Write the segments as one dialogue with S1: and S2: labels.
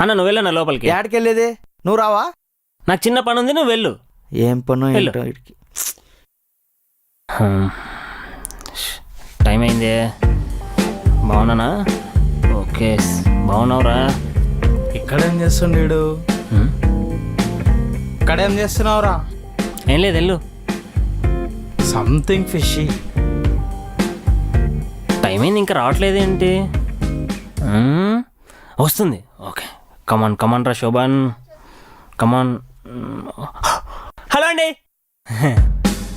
S1: అన్న నువ్వు వెళ్ళన్నా లోపలికి.
S2: యాడికి వెళ్ళేది? నువ్వు రావా?
S1: నాకు చిన్న పని ఉంది, నువ్వు వెళ్ళు.
S2: ఏం పను
S1: వెళ్ళు.
S2: ఏంటో వీడికి.
S1: టైం అయింది. బాగున్నానా? ఓకే బాగున్నావురా?
S2: ఇక్కడేం చేస్తుండీడు? ఇక్కడేం చేస్తున్నావురా?
S1: ఏం లేదు వెళ్ళు.
S2: Something fishy.
S1: టైం అయింది ఇంకా రావట్లేదేంటి? వస్తుంది. ఓకే కమాన్ కమాన్ రా శోభన్ కమాన్. హలో అండి.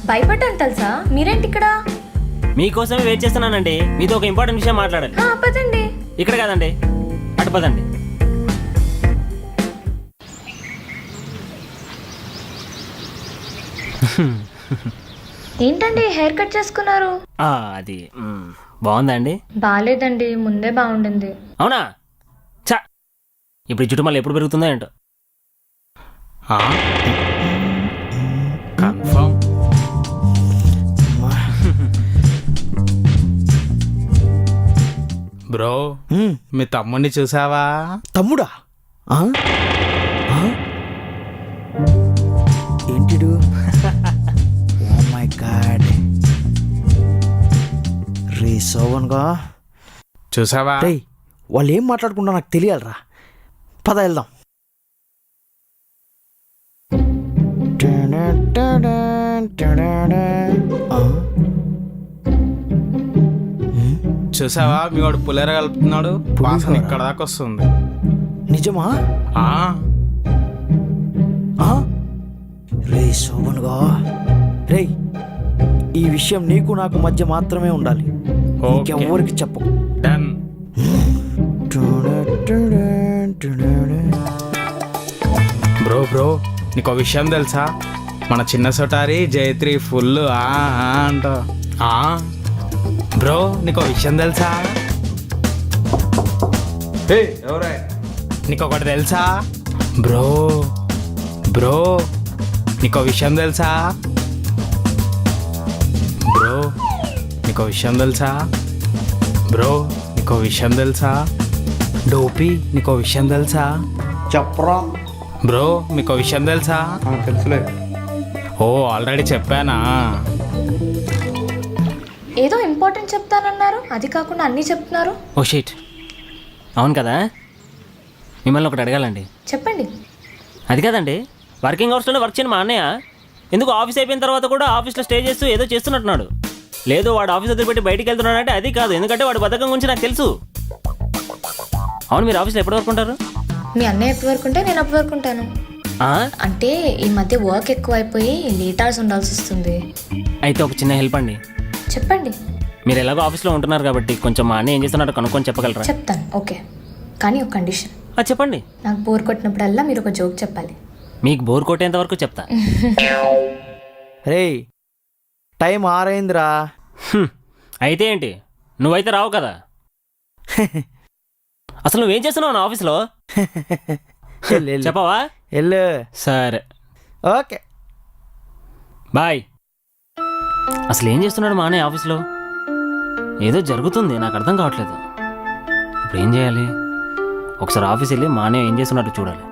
S3: భయపడ్డాను తెలుసా? మీరేంటి ఇక్కడ?
S1: మీకోసమే వెయిట్ చేస్తున్నానండి. మీతో ఒక ఇంపార్టెంట్ విషయం మాట్లాడాలి.
S3: పదండి.
S1: ఇక్కడ కాదండి, అటు పదండి.
S3: ఏంటండి హెయిర్ కట్ చేసుకున్నారు?
S1: అది బాగుందా అండి?
S3: బాలేదండి, ముందే బాగుండింది.
S1: అవునా? చా ఇప్పుడు ఈ జుట్టు మళ్ళీ ఎప్పుడు పెరుగుతుందో ఏంటో.
S2: కన్ఫర్మ్. బ్రో మీ తమ్ముడిని చూసావా? తమ్ముడా? ఏంటిడు? Oh my God. రే సోవన్గా చూసావా? వాళ్ళు ఏం మాట్లాడుకుంటా నాకు తెలియాలరా. పద వెళ్దాం. చూసావా మీ వాడు పులేర కలుపుతున్నాడు. వాసన ఇక్కడ దాకా వస్తుంది. నిజమా? రే శోభన్గా, రే ఈ విషయం నీకు నాకు మధ్య మాత్రమే ఉండాలి. ఇంకెవ్వరికి చెప్పు. బ్రో బ్రో నీకు విషయం తెలుసా? మన చిన్న సొటారి జయత్రి ఫుల్ అంట. బ్రో నీకు విషయం తెలుసా? నీకు ఒకటి తెలుసా? బ్రో బ్రో నీకు విషయం తెలుసా? బ్రో నీకు విషయం తెలుసా? బ్రో నీకు విషయం తెలుసా? డోపీ నీకు విషయం తెలుసా?
S4: చెప్పరా
S2: బ్రో మీకు విషయం తెలుసా?
S4: తెలుసులే.
S2: ఓ ఆల్రెడీ చెప్పానా?
S3: ఏదో ఇంపార్టెంట్ చెప్తానన్నారు, అది కాకుండా అన్నీ చెప్తున్నారు.
S1: ఓ షీట్. అవును కదా, మిమ్మల్ని ఒకటి అడగాలండి.
S3: చెప్పండి.
S1: అది కాదండి, వర్కింగ్ అవర్స్లోనే వర్క్ చేయను మా అన్నయ్య ఎందుకు ఆఫీస్ అయిపోయిన తర్వాత కూడా ఆఫీస్లో స్టే చేస్తూ ఏదో చేస్తున్నట్టున్నాడు. లేదు వాడు ఆఫీస్ వదిలిపెట్టి బయటికి వెళ్తున్నాడంటే అది కాదు, ఎందుకంటే వాడు బద్ధకం గురించి నాకు తెలుసు. అవును మీరు ఆఫీస్లో ఎప్పటి వరకు ఉంటారు?
S3: మీ అన్నయ్య ఎప్పటి వరకు ఉంటే నేను అప్పటి వరకు ఉంటాను. అంటే ఈ మధ్య వర్క్ ఎక్కువ అయిపోయి లేట్ అవర్స్ ఉండాల్సి వస్తుంది.
S1: అయితే ఒక చిన్న హెల్ప్ అండి.
S3: చెప్పండి.
S1: మీరు ఎలాగో ఆఫీస్లో ఉంటున్నారు కాబట్టి కొంచెం మా అన్నయ్య ఏం చేస్తున్నాడో కనుక్కొని చెప్పగలరా?
S3: చెప్తాను. ఓకే, కానీ ఒక కండిషన్.
S1: చెప్పండి.
S3: నాకు బోర్ కొట్టినప్పుడల్లా మీరు ఒక జోక్ చెప్పాలి.
S1: మీకు బోర్ కొట్టేంత వరకు చెప్తా.
S2: రే టైం 6 అయిందిరా.
S1: అయితే ఏంటి, నువ్వైతే రావు కదా. అసలు నువ్వేం చేస్తున్నావు నా ఆఫీస్లో? చెప్పవా?
S2: వెళ్ళు.
S1: సరే
S2: ఓకే
S1: బాయ్. అసలు ఏం చేస్తున్నాడు మా అన్నయ్య ఆఫీస్లో? ఏదో జరుగుతుంది, నాకు అర్థం కావట్లేదు. ఇప్పుడు ఏం చేయాలి? ఒకసారి ఆఫీస్ వెళ్ళి మా అన్నయ్య ఏం చేస్తున్నట్టు చూడాలి.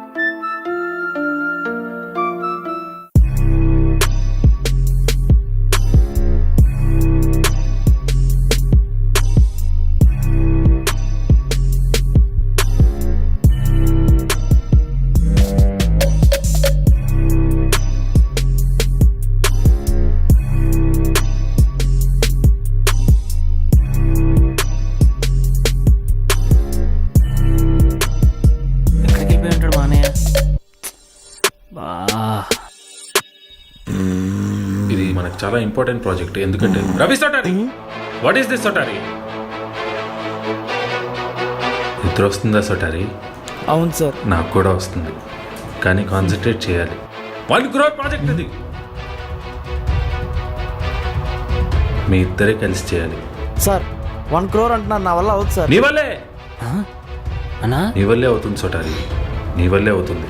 S5: ఇది మనకు చాలా ఇంపార్టెంట్ ప్రాజెక్ట్. ఎందుకంటే రవి సొటారి, వాట్ ఈస్ దిస్ సొటారి? నిద్ర వస్తుందా సొటారి?
S2: అవును సార్.
S5: నాకు కూడా వస్తుంది, కానీ కాన్సన్ట్రేట్ చేయాలి. 1 crore ప్రాజెక్ట్ ఇది, మీ ఇద్దరే కలిసి చేయాలి.
S2: సార్ 1 crore అంటున్నాను, నా వల్ల అవుతుంది సార్.
S5: నీ వల్లే
S1: అన్నా,
S5: నీ వల్లే అవుతుంది సొటారి, నీ వల్లే అవుతుంది.